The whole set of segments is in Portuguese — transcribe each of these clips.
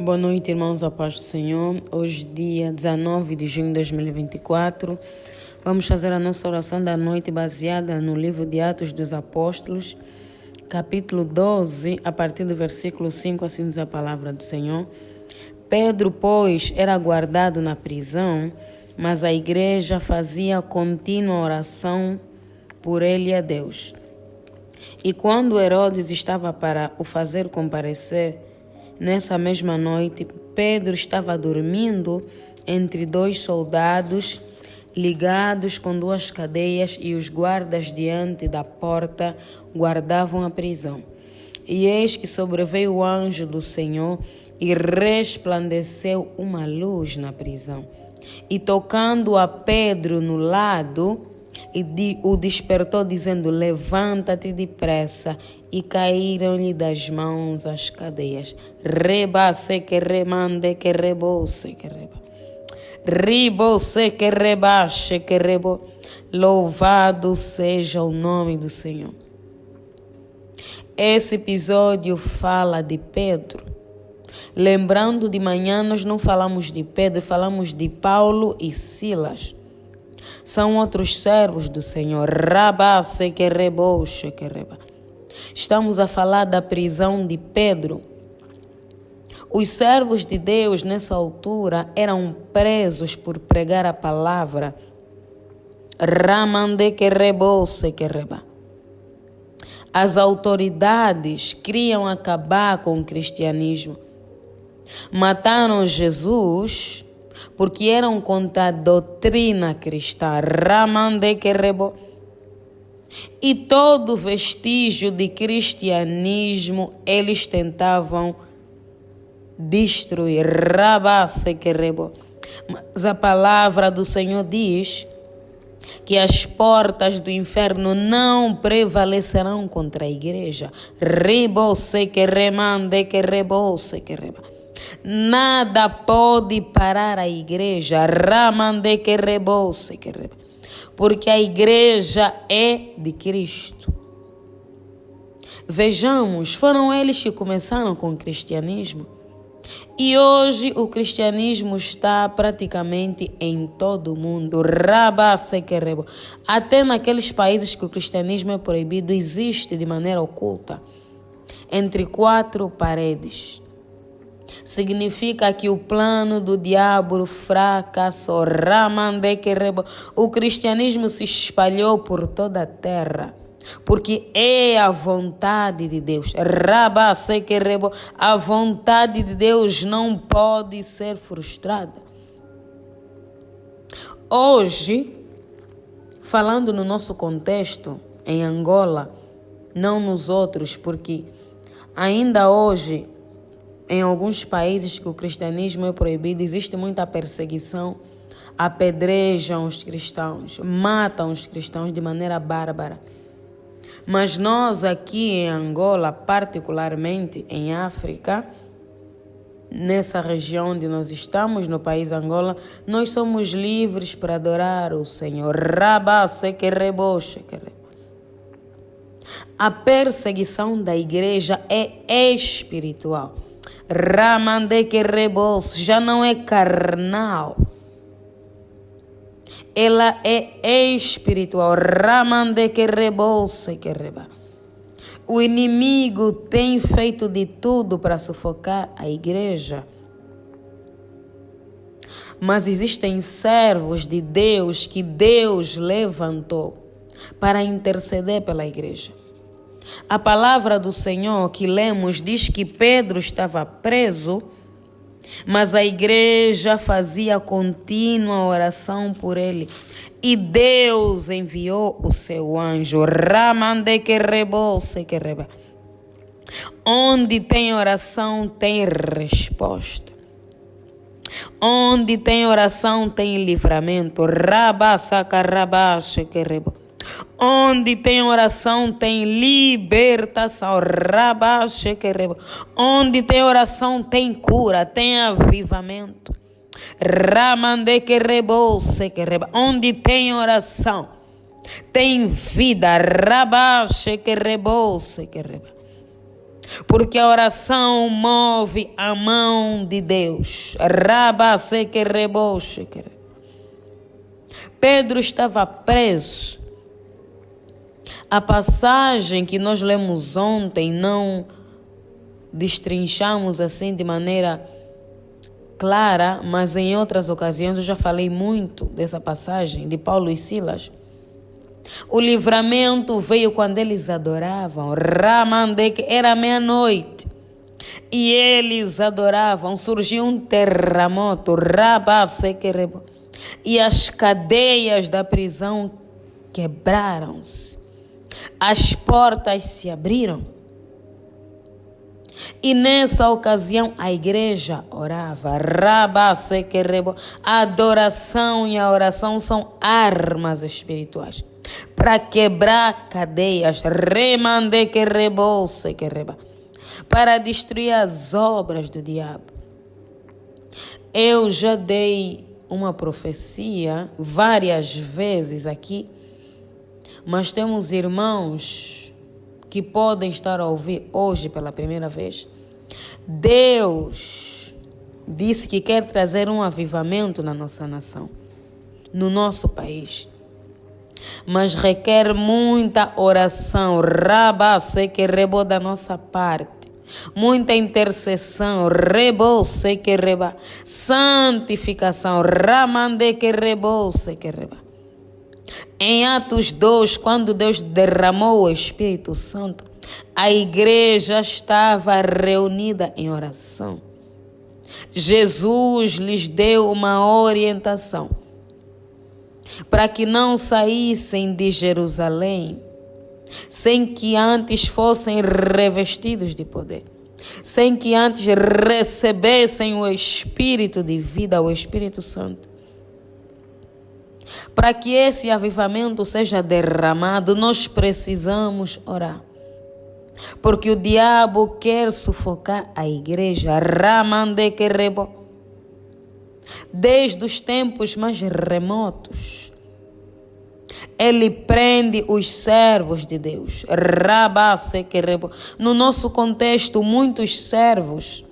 Boa noite, irmãos, a paz do Senhor. Hoje, dia 19 de junho de 2024, vamos fazer a nossa oração da noite baseada no livro de Atos dos Apóstolos, capítulo 12, a partir do versículo 5, assim diz a palavra do Senhor. Pedro, pois, era guardado na prisão, mas a igreja fazia contínua oração por ele a Deus. E quando Herodes estava para o fazer comparecer, nessa mesma noite, Pedro estava dormindo entre dois soldados, ligados com duas cadeias, e os guardas diante da porta guardavam a prisão. E eis que sobreveio o anjo do Senhor e resplandeceu uma luz na prisão. E tocando a Pedro no lado, o despertou, dizendo: levanta-te depressa. E caíram-lhe das mãos as cadeias. Rebase que remande que rebose que reba. Ribose que rebaxe que rebo. Louvado seja o nome do Senhor. Esse episódio fala de Pedro. Lembrando, de manhã nós não falamos de Pedro, falamos de Paulo e Silas. São outros servos do Senhor. Rabase que reboche que reba. Estamos a falar da prisão de Pedro. Os servos de Deus nessa altura eram presos por pregar a palavra. Ramande que rebose que reba. As autoridades queriam acabar com o cristianismo. Mataram Jesus porque eram contra a doutrina cristã. Ramande que rebo. E todo vestígio de cristianismo eles tentavam destruir. Rabase que rebo. Mas a palavra do Senhor diz que as portas do inferno não prevalecerão contra a igreja. Ribose que remande que rebose que reba. Nada pode parar a igreja. Ramande que rebose que reba. Porque a igreja é de Cristo. Vejamos, foram eles que começaram com o cristianismo. E hoje o cristianismo está praticamente em todo o mundo. Rabase que rebo. Até naqueles países que o cristianismo é proibido, existe de maneira oculta, entre quatro paredes. Significa que o plano do diabo fracassou. Ramande que rebo. O cristianismo se espalhou por toda a terra, porque é a vontade de Deus. Rabase que rebo. A vontade de Deus não pode ser frustrada. Hoje, falando no nosso contexto, em Angola, não nos outros, porque ainda hoje, em alguns países que o cristianismo é proibido, existe muita perseguição, apedrejam os cristãos, matam os cristãos de maneira bárbara. Mas nós aqui em Angola, particularmente em África, nessa região onde nós estamos, no país Angola, nós somos livres para adorar o Senhor. Rabase que reboche que rebo. A perseguição da igreja é espiritual. Ramande que rebose, já não é carnal. Ela é espiritual. Ramande que rebose que reba. O inimigo tem feito de tudo para sufocar a igreja. Mas existem servos de Deus que Deus levantou para interceder pela igreja. A palavra do Senhor que lemos diz que Pedro estava preso, mas a igreja fazia contínua oração por ele. E Deus enviou o seu anjo. Ramande que rebose que reba. Onde tem oração, tem resposta. Onde tem oração, tem livramento. Rabasaka rabaxe que reba. Onde tem oração, tem libertação. Rabaxe que reba. Onde tem oração, tem cura, tem avivamento. Ramande que rebose que reba. Onde tem oração, tem vida. Rabaxe que rebose que reba. porque a oração move a mão de Deus. Pedro estava preso. A passagem que nós lemos ontem não destrinchamos assim de maneira clara, mas em outras ocasiões eu já falei muito dessa passagem de Paulo e Silas. O livramento veio quando eles adoravam. Era meia-noite e eles adoravam. Surgiu um terremoto. E as cadeias da prisão quebraram-se. As portas se abriram. E nessa ocasião a igreja orava. A adoração e a oração são armas espirituais para quebrar cadeias, para destruir as obras do diabo. Eu já dei uma profecia várias vezes aqui, mas temos irmãos que podem estar a ouvir hoje pela primeira vez. Deus disse que quer trazer um avivamento na nossa nação, no nosso país. Mas requer muita oração, da nossa parte. Muita intercessão, santificação, Em Atos 2, quando Deus derramou o Espírito Santo, a igreja estava reunida em oração. Jesus lhes deu uma orientação para que não saíssem de Jerusalém sem que antes fossem revestidos de poder, sem que antes recebessem o Espírito de vida, o Espírito Santo. Para que esse avivamento seja derramado, nós precisamos orar. Porque o diabo quer sufocar a igreja. Desde os tempos mais remotos, ele prende os servos de Deus. No nosso contexto, muitos servos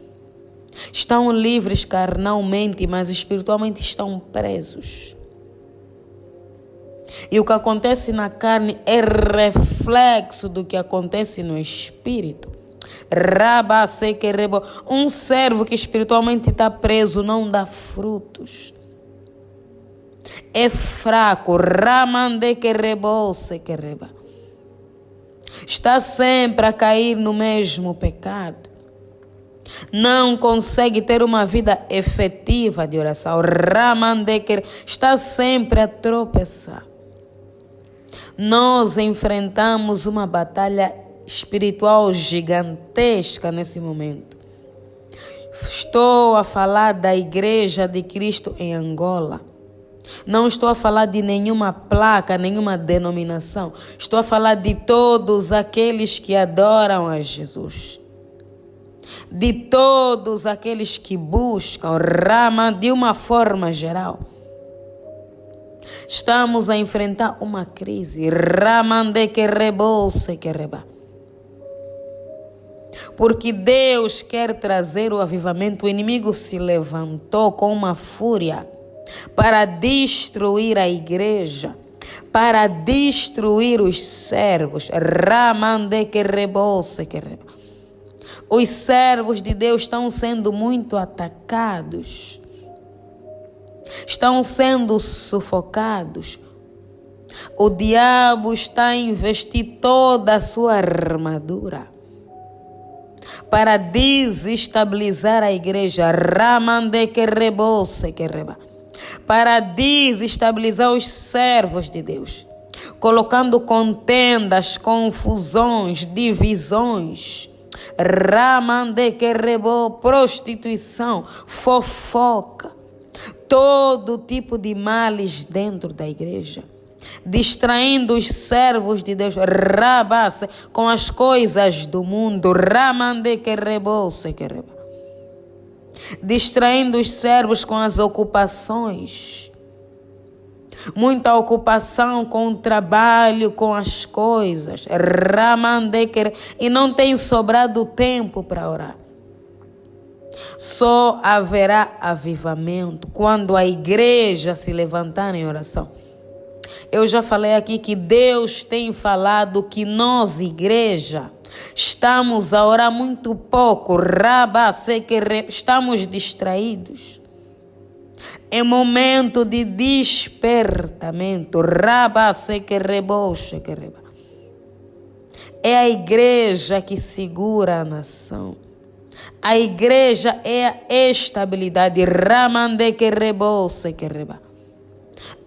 estão livres carnalmente, mas espiritualmente estão presos. E o que acontece na carne é reflexo do que acontece no espírito. Um servo que espiritualmente está preso não dá frutos. É fraco. Está sempre a cair no mesmo pecado. Não consegue ter uma vida efetiva de oração. Está sempre a tropeçar. Nós enfrentamos uma batalha espiritual gigantesca nesse momento. Estou a falar da Igreja de Cristo em Angola. Não estou a falar de nenhuma placa, nenhuma denominação. Estou a falar de todos aqueles que adoram a Jesus. De todos aqueles que buscam de uma forma geral. Estamos a enfrentar uma crise. Porque Deus quer trazer o avivamento. O inimigo se levantou com uma fúria para destruir a igreja, para destruir os servos. Os servos de Deus estão sendo muito atacados. Estão sendo sufocados. O diabo está a investir toda a sua armadura para desestabilizar a igreja. Para desestabilizar os servos de Deus, colocando contendas, confusões, divisões. Prostituição, fofoca. Todo tipo de males dentro da igreja, distraindo os servos de Deus com as coisas do mundo, distraindo os servos com as ocupações. muita ocupação com o trabalho, com as coisas, e não tem sobrado tempo para orar. Só haverá avivamento quando a igreja se levantar em oração. Eu já falei aqui que Deus tem falado que nós, igreja, estamos a orar muito pouco, estamos distraídos. É momento de despertamento. É a igreja que segura a nação. A igreja é a estabilidade.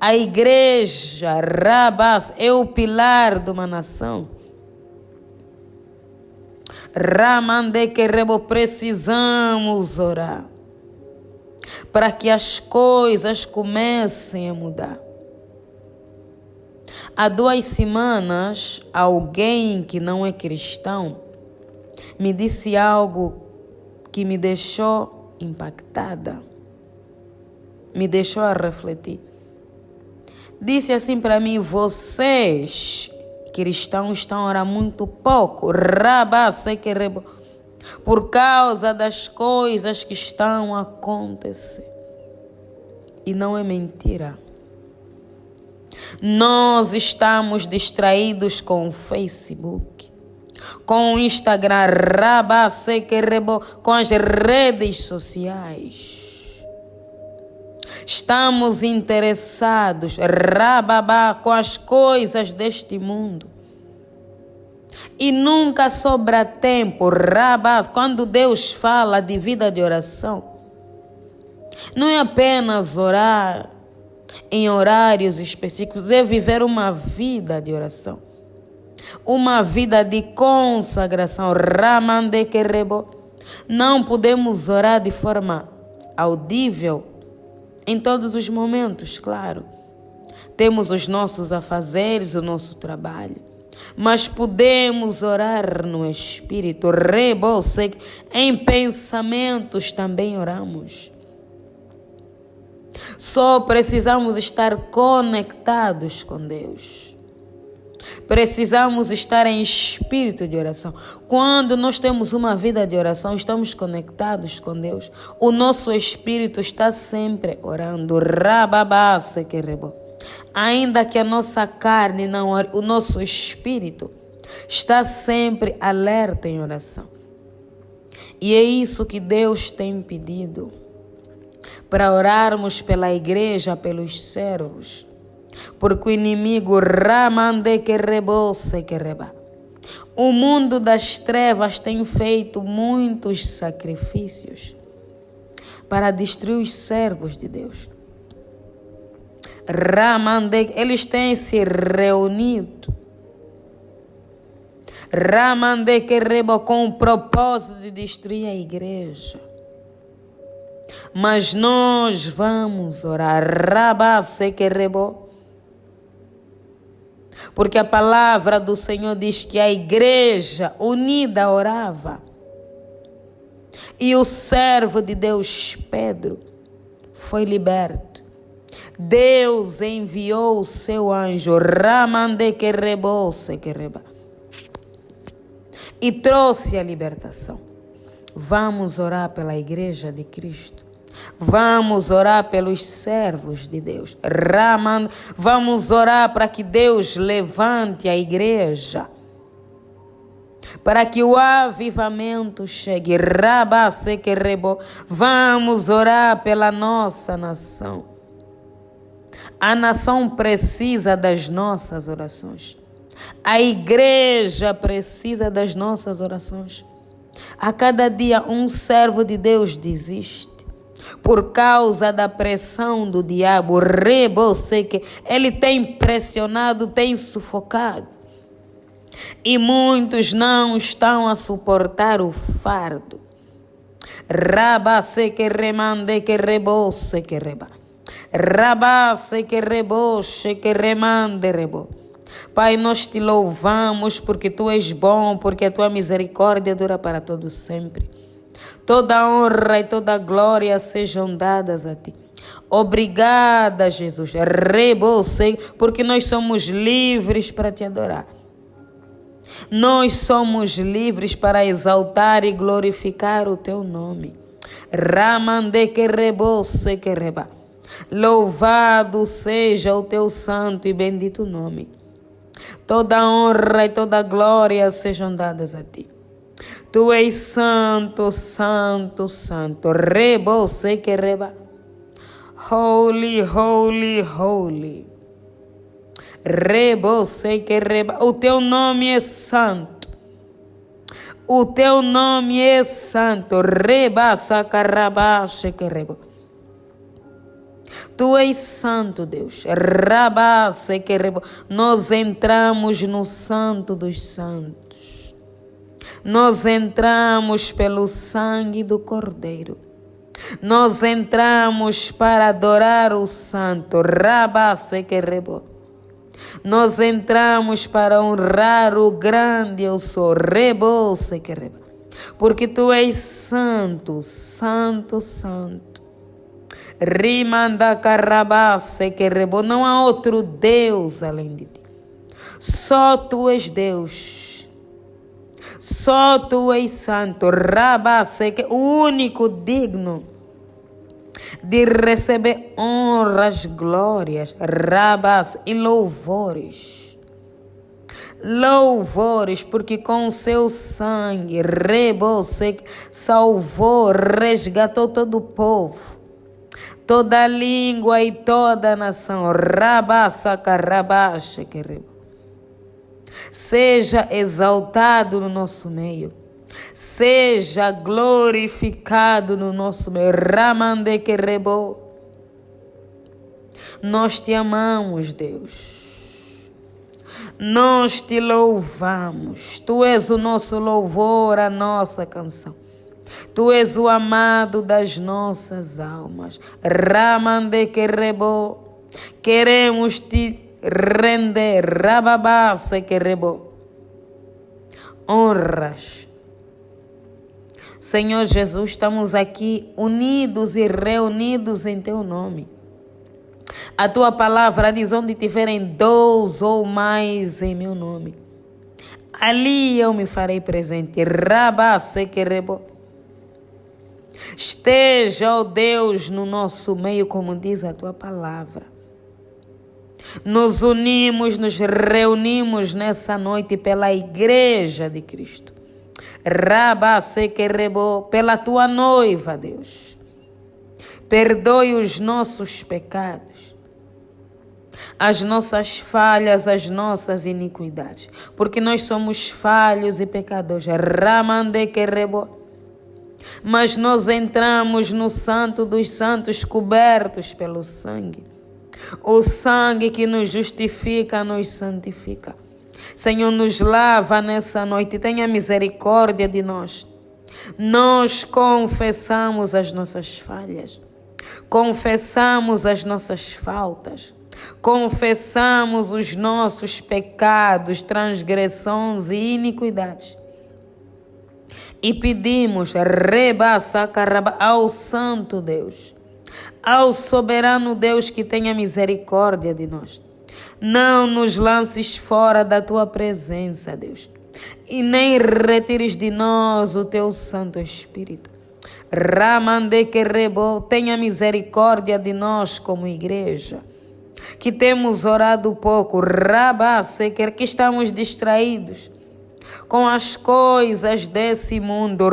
A igreja, é o pilar de uma nação. Precisamos orar para que as coisas comecem a mudar. Há 2 semanas, alguém que não é cristão me disse algo que me deixou impactada, me deixou a refletir. Disse assim para mim: vocês, cristãos, estão a orar muito pouco, por causa das coisas que estão a acontecer. E não é mentira. Nós estamos distraídos com o Facebook, com o Instagram, com as redes sociais. Estamos interessados, com as coisas deste mundo. E nunca sobra tempo, quando Deus fala de vida de oração. Não é apenas orar em horários específicos, é viver uma vida de oração. Uma vida de consagração. Não podemos orar de forma audível em todos os momentos, claro. Temos os nossos afazeres, o nosso trabalho. Mas podemos orar no Espírito. Em pensamentos também oramos. Só precisamos estar conectados com Deus. Precisamos estar em espírito de oração. Quando nós temos uma vida de oração, estamos conectados com Deus. O nosso espírito está sempre orando. Ainda que a nossa carne não ore, o nosso espírito está sempre alerta em oração. E é isso que Deus tem pedido, para orarmos pela igreja, pelos servos. Porque o inimigo, o mundo das trevas tem feito muitos sacrifícios para destruir os servos de Deus. Eles têm se reunido com o propósito de destruir a igreja. Mas nós vamos orar, porque a palavra do Senhor diz que a igreja unida orava. E o servo de Deus, Pedro, foi liberto. Deus enviou o seu anjo, e trouxe a libertação. Vamos orar pela igreja de Cristo. Vamos orar pelos servos de Deus. Vamos orar para que Deus levante a igreja, para que o avivamento chegue. Vamos orar pela nossa nação. A nação precisa das nossas orações. A igreja precisa das nossas orações. A cada dia um servo de Deus desiste por causa da pressão do diabo. Ele tem pressionado, tem sufocado. E muitos não estão a suportar o fardo. Pai, nós te louvamos porque tu és bom, porque a tua misericórdia dura para todo sempre. Toda honra e toda glória sejam dadas a ti. Obrigada, Jesus, porque nós somos livres para te adorar. Nós somos livres para exaltar e glorificar o teu nome. Louvado seja o teu santo e bendito nome. Toda honra e toda glória sejam dadas a ti. Tu és santo, santo, santo. Holy, holy, holy. O teu nome é santo. O teu nome é santo. Tu és santo, Deus. Nós entramos no santo dos santos. Nós entramos pelo sangue do Cordeiro. Nós entramos para adorar o santo. Nós entramos para honrar o grande eu sou. Porque tu és santo, santo, santo. Não há outro Deus além de ti. Só tu és Deus. Só tu és santo. O único digno de receber honras, glórias, e louvores. Louvores, porque com o seu sangue salvou, resgatou todo o povo, toda a língua e toda a nação. Seja exaltado no nosso meio. Seja glorificado no nosso meio. Nós te amamos, Deus. Nós te louvamos. Tu és o nosso louvor, a nossa canção. Tu és o amado das nossas almas. Queremos te render. Honras. Senhor Jesus, estamos aqui unidos e reunidos em teu nome. A tua palavra diz: onde tiverem 2 ou mais em meu nome, ali eu me farei presente. Esteja, ó Deus, no nosso meio, como diz a tua palavra. Nos unimos, nos reunimos nessa noite pela Igreja de Cristo. Pela tua noiva, Deus. Perdoe os nossos pecados, as nossas falhas, as nossas iniquidades, porque nós somos falhos e pecadores. Mas nós entramos no Santo dos Santos cobertos pelo sangue. O sangue que nos justifica, nos santifica. Senhor, nos lava nessa noite, tenha misericórdia de nós. Nós confessamos as nossas falhas, confessamos as nossas faltas, confessamos os nossos pecados, transgressões e iniquidades. E pedimos ao Santo Deus, ao soberano Deus, que tenha misericórdia de nós. Não nos lances fora da tua presença, Deus, e nem retires de nós o teu Santo Espírito. Tenha misericórdia de nós como igreja, que temos orado pouco, que estamos distraídos com as coisas desse mundo,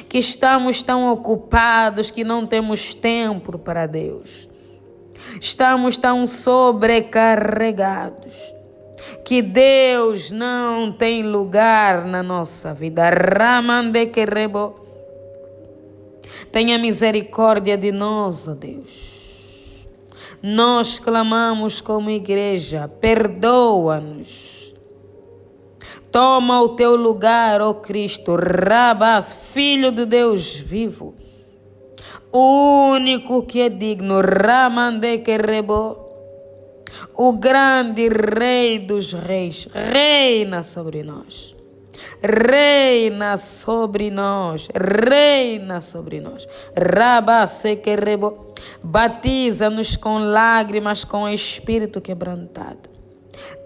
que estamos tão ocupados que não temos tempo para Deus. Estamos tão sobrecarregados que Deus não tem lugar na nossa vida. Tenha misericórdia de nós, ó Deus. Nós clamamos como igreja, perdoa-nos. Toma o teu lugar, ó Cristo, Filho de Deus vivo, o único que é digno, o grande Rei dos Reis, reina sobre nós. reina sobre nós, reina sobre nós. Rabasequerebo, batiza-nos com lágrimas, com o espírito quebrantado.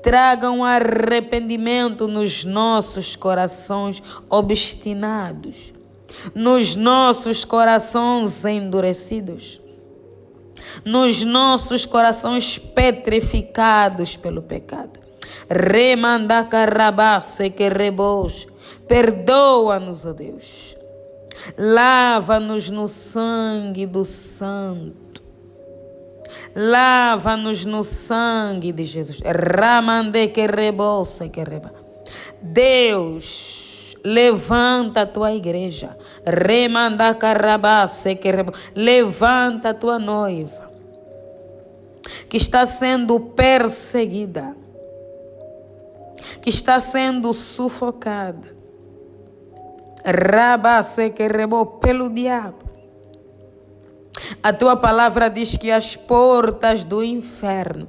Traga um arrependimento nos nossos corações obstinados, nos nossos corações endurecidos, nos nossos corações petrificados pelo pecado. Remandacarrabasequerebos, perdoa-nos, ó Deus. Lava-nos no sangue do Santo. Lava-nos no sangue de Jesus. Ramandequerebosequereba. Deus, levanta a tua igreja. Remandacarrabasequereba. Levanta a tua noiva, que está sendo perseguida, que está sendo sufocada. Rabasequerebo, pelo diabo. A tua palavra diz que as portas do inferno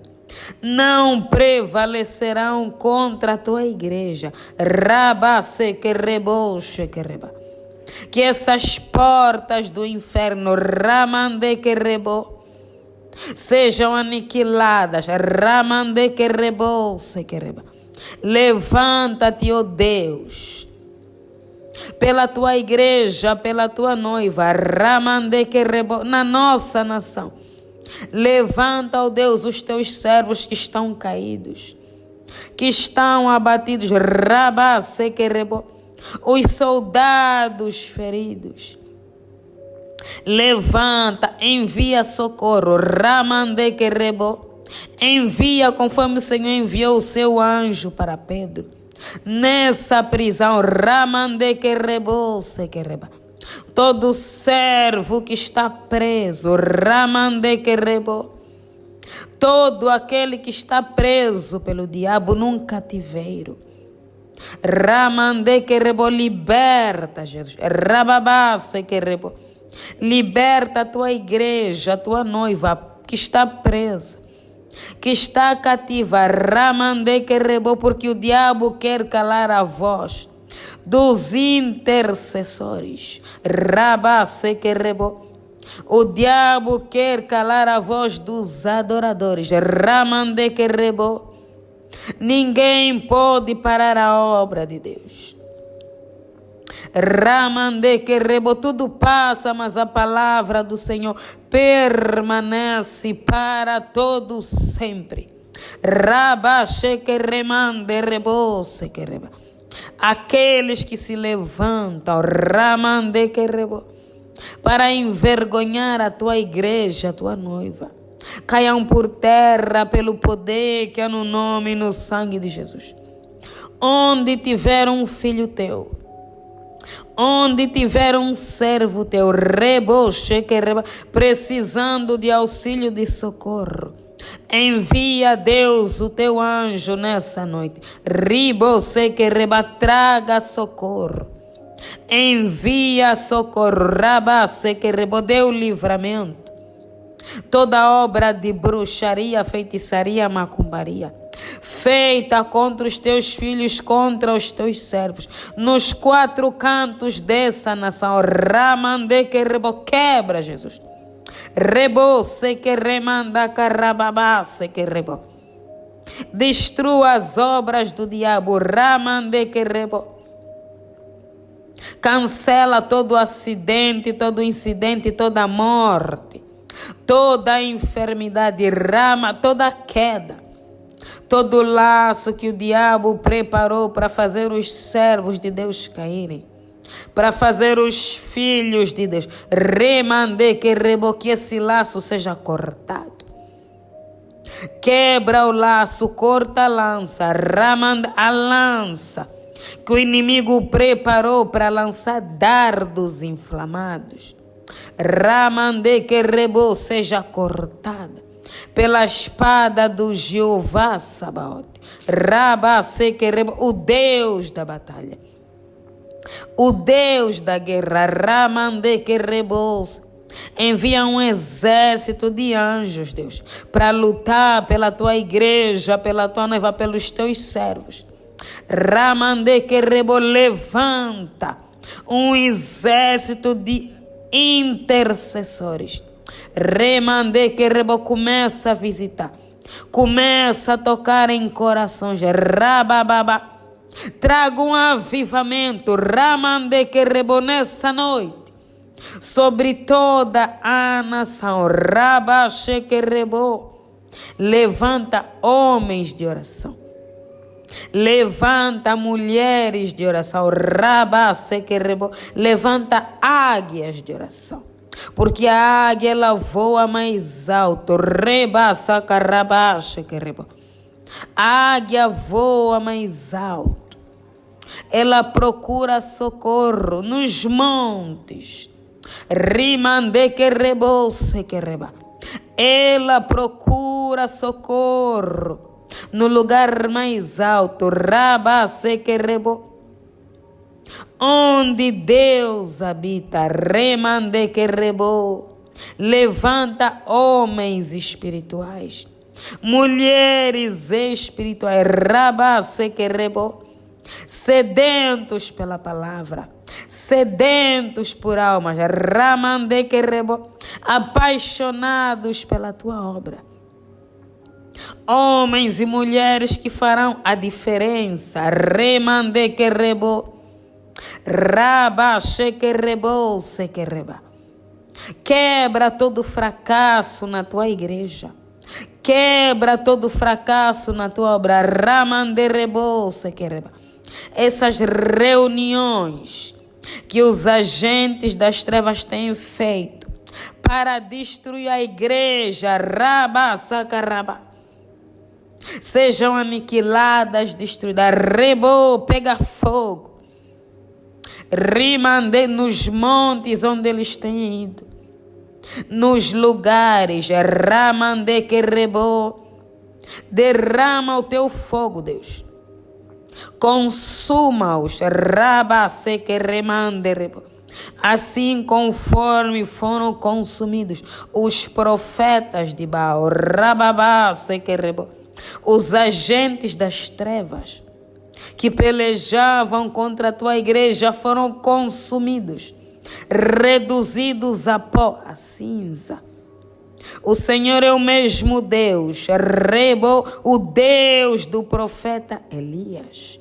não prevalecerão contra a tua igreja. Rabasequerebo, shequereba. Que essas portas do inferno, ramandequerebo, sejam aniquiladas. Ramandequerebo, sequereba. Levanta-te, ó Deus, pela tua igreja, pela tua noiva, ramandequerebo, na nossa nação. Levanta, ó Deus, os teus servos que estão caídos, que estão abatidos, rabasequerebo, os soldados feridos. Levanta, envia socorro, ramandequerebo. Envia conforme o Senhor enviou o seu anjo para Pedro nessa prisão. Ramandequerebo-sequereba. Todo servo que está preso, ramandequerebo. Todo aquele que está preso pelo diabo num cativeiro, ramandequerebo, liberta, Jesus. Rababasequerebo. Liberta a tua igreja, a tua noiva que está presa, que está cativa. Ramandequerebo, porque o diabo quer calar a voz dos intercessores. Rabasequerebo. O diabo quer calar a voz dos adoradores. Ramandequerebo. Ninguém pode parar a obra de Deus. Ramandequerebo, tudo passa, mas a palavra do Senhor permanece para todo sempre. Rabaxequeremanderebo-sequereba. Aqueles que se levantam, ramandequerebo, para envergonhar a tua igreja, a tua noiva, caiam por terra pelo poder que há no nome e no sangue de Jesus. Onde tiver um filho teu, onde tiver um servo teu, reboxequereba, precisando de auxílio, de socorro, envia, Deus, o teu anjo nessa noite. Ribosequereba, traga socorro. Envia socorro. Rabasequereba, dê o livramento. Toda obra de bruxaria, feitiçaria, macumbaria feita contra os teus filhos, contra os teus servos, nos quatro cantos dessa nação, ramandequerebo, quebra, Jesus. Rebosequeremandacarrababasequerebo. Destrua as obras do diabo. Ramandequerebo. Cancela todo acidente, todo incidente, toda morte, toda enfermidade, toda queda, todo laço que o diabo preparou para fazer os servos de Deus caírem, para fazer os filhos de Deus. Remandequerebo, que esse laço seja cortado. Quebra o laço, corta a lança, a lança que o inimigo preparou para lançar dardos inflamados. Ramandequerebo, seja cortada pela espada do Jeová Sabaote. Rabasequerebo, o Deus da batalha, o Deus da guerra. Ramandequerebo, envia um exército de anjos, Deus, para lutar pela tua igreja, pela tua noiva, pelos teus servos. Ramande que rebo, levanta um exército de intercessores. Remande que rebo, começa a visitar. Começa a tocar em corações. Rabababa. Traga um avivamento. Ramande que rebo, nessa noite. Sobre toda a nação. Rabaxe que rebo. Levanta homens de oração. Levanta mulheres de oração. Rabaxe que rebo. Levanta águias de oração. Porque a águia ela voa mais alto. Rebaça carabaxa que rebo. A águia voa mais alto. Ela procura socorro nos montes. Rimande que rebo se que reba. Ela procura socorro no lugar mais alto. Rabasse que rebo. Onde Deus habita. Remande que rebo. Levanta homens espirituais. Mulheres espirituais. Rabasse que rebo. Sedentos pela palavra. Sedentos por almas. Ramande que rebo. Apaixonados pela tua obra. Homens e mulheres que farão a diferença. Remande que rebo. Rabaxe que rebo se que reba. Quebra todo fracasso na tua igreja. Quebra todo fracasso na tua obra. Ramande rebo se que reba. Essas reuniões que os agentes das trevas têm feito para destruir a igreja, rabasacaraba, sejam aniquiladas, destruídas. Rebo, pega fogo. Rimande nos montes onde eles têm ido, nos lugares. Ramande que rebo. Derrama o teu fogo, Deus. Consuma-os. Rabase que remande rebo. Assim conforme foram consumidos os profetas de Baal. Rababase que rebo. Os agentes das trevas que pelejavam contra a tua igreja foram consumidos, reduzidos a pó, a cinza. O Senhor é o mesmo Deus, rebo, o Deus do profeta Elias.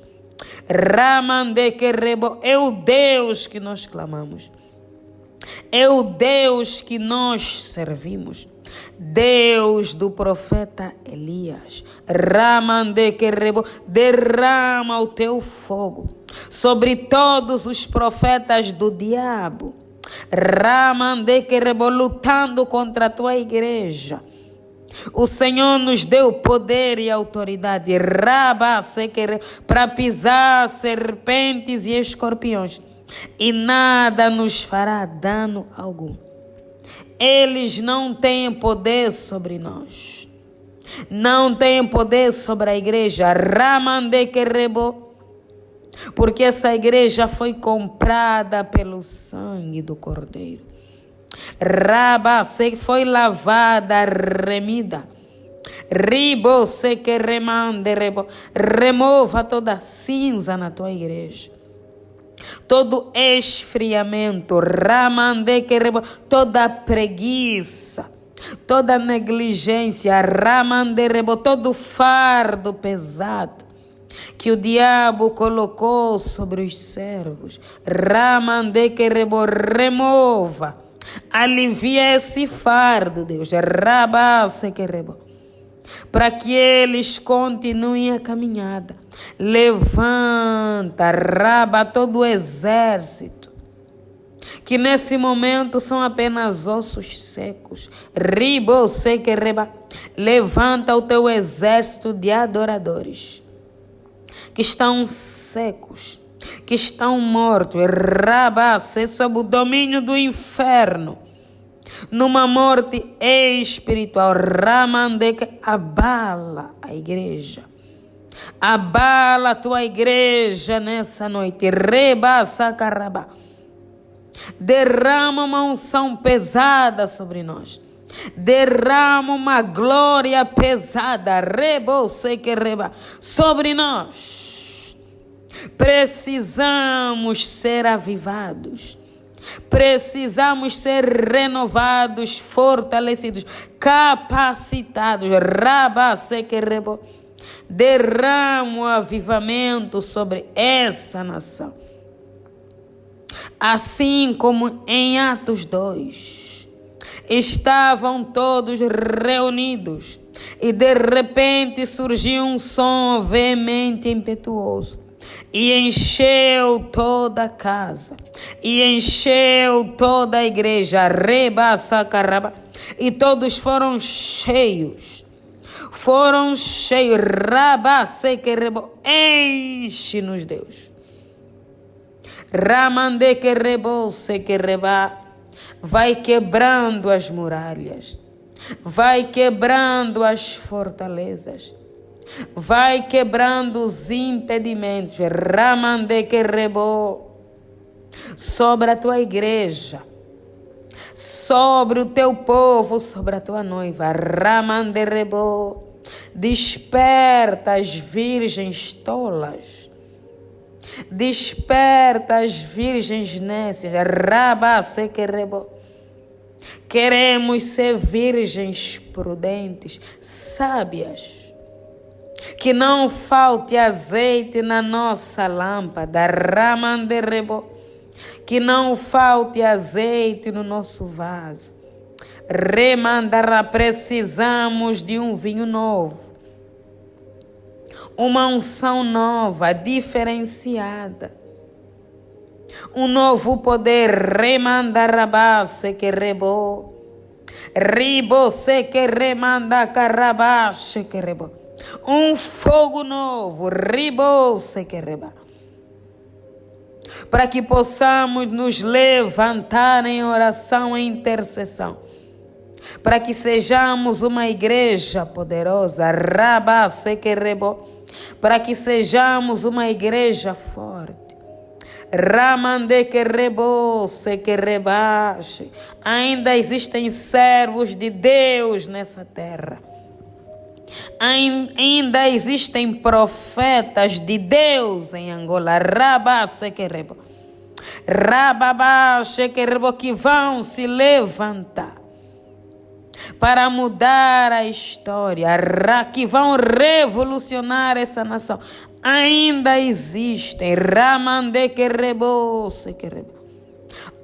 Ramande que rebo, é o Deus que nós clamamos. É o Deus que nós servimos. Deus do profeta Elias. Ramande que rebo, derrama o teu fogo sobre todos os profetas do diabo. Ramande que rebo, lutando contra a tua igreja. O Senhor nos deu poder e autoridade para pisar serpentes e escorpiões, e nada nos fará dano algum. Eles não têm poder sobre nós, não têm poder sobre a igreja. Ramande que rebo, porque essa igreja foi comprada pelo sangue do Cordeiro. Rabase foi lavada, remida. Ribo se que remande rebo. Remova toda cinza na tua igreja, todo esfriamento. Ramande que rebo, toda preguiça, toda negligência. Ramande rebo, todo fardo pesado que o diabo colocou sobre os servos. Ramande que rebo, remova. Alivia esse fardo, Deus. Rabase que rebo, para que eles continuem a caminhada. Levanta, raba todo o exército, que nesse momento são apenas ossos secos. Ribo se que reba. Levanta o teu exército de adoradores que estão secos, que estão mortos. Rabase sob o domínio do inferno, numa morte espiritual. Ramande que abala a igreja. Abala a tua igreja nessa noite. Rebasa caraba. Derrama uma unção pesada sobre nós. Derrama uma glória pesada. Rebose que reba sobre nós. Precisamos ser avivados. Precisamos ser renovados, fortalecidos, capacitados. Rabasequerebo. Derrama o avivamento sobre essa nação. Assim como em Atos 2, estavam todos reunidos e de repente surgiu um som veemente e impetuoso e encheu toda a casa e encheu toda a igreja, e todos foram cheios. Enche-nos, Deus. Vai quebrando as muralhas, vai quebrando as fortalezas, vai quebrando os impedimentos. Sobre a tua igreja, sobre o teu povo, sobre a tua noiva. Desperta as virgens tolas. Desperta as virgens nécias. Queremos ser virgens prudentes, sábias. Que não falte azeite na nossa lâmpada. Que não falte azeite no nosso vaso. Precisamos de um vinho novo. Uma unção nova, diferenciada. Um novo poder. Um fogo novo. Para que possamos nos levantar em oração e intercessão. Para que sejamos uma igreja poderosa. Para que sejamos uma igreja forte. Ainda existem servos de Deus nessa terra. Ainda existem profetas de Deus em Angola. Que vão se levantar para mudar a história, que vão revolucionar essa nação. Ainda existem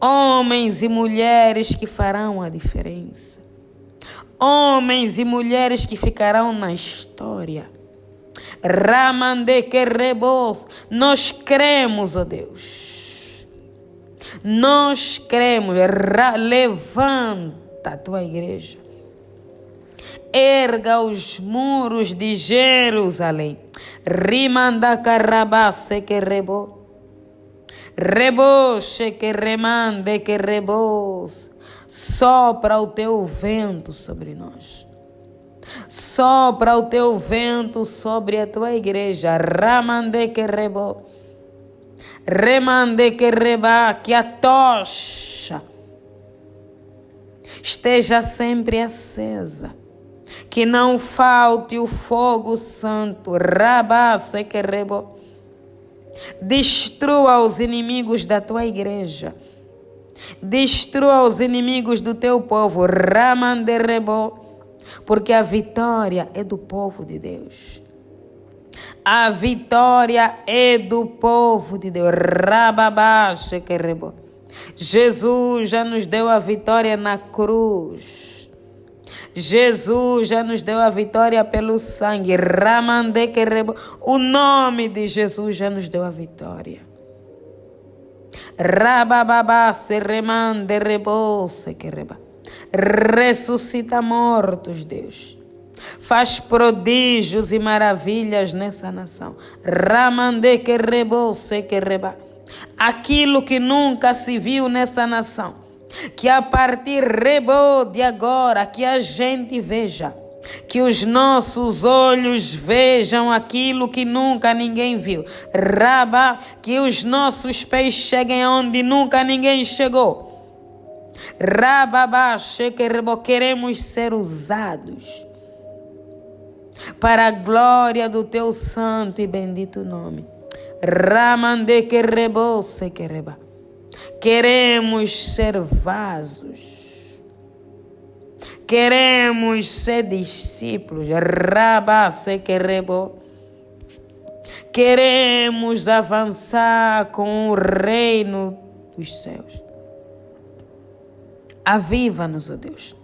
homens e mulheres que farão a diferença. Homens e mulheres que ficarão na história. Nós cremos, ó Deus. Nós cremos. Levanta a tua igreja. Erga os muros de Jerusalém. Sopra o teu vento sobre nós. Sopra o teu vento sobre a tua igreja. Que a tocha esteja sempre acesa. Que não falte o fogo santo. Destrua os inimigos da tua igreja. Destrua os inimigos do teu povo. Porque a vitória é do povo de Deus. A vitória é do povo de Deus. Jesus já nos deu a vitória na cruz. Jesus já nos deu a vitória pelo sangue. O nome de Jesus já nos deu a vitória. Ressuscita mortos, Deus. Faz prodígios e maravilhas nessa nação. Aquilo que nunca se viu nessa nação. Que a partir de agora, que a gente veja. Que os nossos olhos vejam aquilo que nunca ninguém viu. Que os nossos pés cheguem aonde nunca ninguém chegou. Queremos ser usados para a glória do teu santo e bendito nome. Ramande que rebose que reba. Queremos ser vasos. Queremos ser discípulos. Rabase que rebo. Queremos avançar com o reino dos céus. Aviva-nos, ó Deus.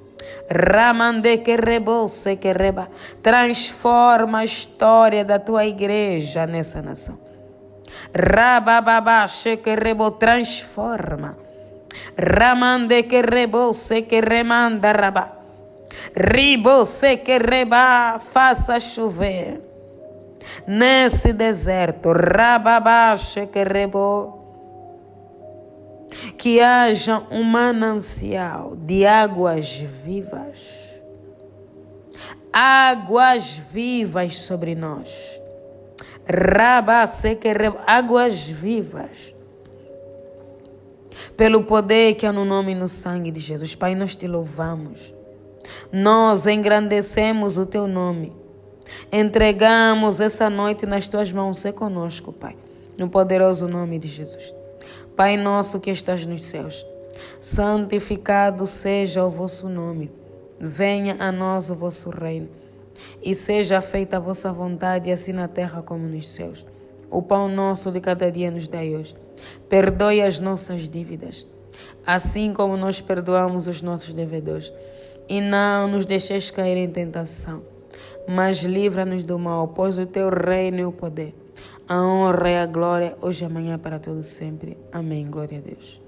Ramande que rebose que reba. Transforma a história da tua igreja nessa nação. Rabababaxe que rebo, transforma. Ramande que rebose que remanda raba. Ribose que reba, faça chover. Nesse deserto, rababaxe que rebo. Que haja um manancial de águas vivas. Águas vivas sobre nós. Águas vivas. Pelo poder que há no nome e no sangue de Jesus. Pai, nós te louvamos. Nós engrandecemos o teu nome. Entregamos essa noite nas tuas mãos. Sê conosco, Pai. No poderoso nome de Jesus. Pai nosso que estás nos céus, santificado seja o vosso nome. Venha a nós o vosso reino. E seja feita a vossa vontade, assim na terra como nos céus. O pão nosso de cada dia nos dai hoje. Perdoe as nossas dívidas, assim como nós perdoamos os nossos devedores. E não nos deixeis cair em tentação, mas livra-nos do mal, pois o teu reino e o poder, a honra e a glória, hoje e amanhã para todos sempre. Amém. Glória a Deus.